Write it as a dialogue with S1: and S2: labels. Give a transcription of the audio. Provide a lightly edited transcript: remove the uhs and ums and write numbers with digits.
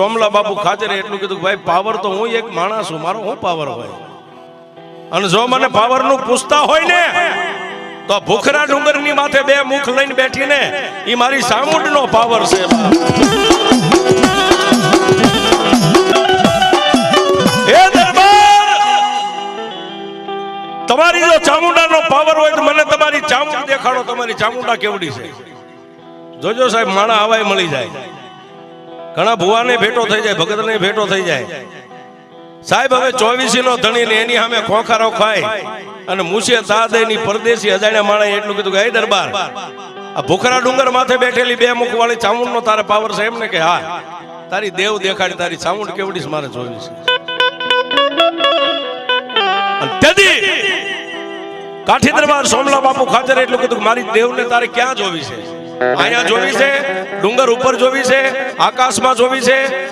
S1: સોમલા બાપુ ખાચરે એટલું કીધું ભાઈ પાવર તો હું એક માણસ છું, મારો હું પાવર હોય? અને જો મને પાવર નું પૂછતા હોય ને તો ભૂખરા ડુંગર ની માથે બે મુખ લઈને બેઠી ને એ મારી સામુંડ નો પાવર છે. એ દરબાર, તમારી જો ચામુંડા નો પાવર હોય તો મને તમારી ચામુંડ દેખાડો. તમારી ચામુંડા કેવડી છે જોજો સાહેબ, માણા હવાય મળી જાય. ઘણા ભુવાને ભેટો થઈ જાય, ભગતને ભેટો થઈ જાય. સાહેબ હવે 24 નો ધણી ને એની સામે ખોખારો ખાય અને મુસે તાદે ની પરદેશી અજાણ્યા માણે એટલું કીધું કે હે દરબાર, આ ભૂખરા ડુંગર માથે બેઠેલી બે મુખ વાળી ચામુંડ નો તારે પાવર છે એમ ને? કે હા. તારી દેવ દેખાડી, તારી ચામુંડ કેવડી મારે જોવી છે. કાઠી દરબાર સોમલા બાપુ ખાચર એટલું કીધું કે મારી દેવ ને તારે ક્યાં જોવી છે? અહીંયા જોવી છે, ડુંગર ઉપર જોવી છે, આકાશમાં જોવી છે,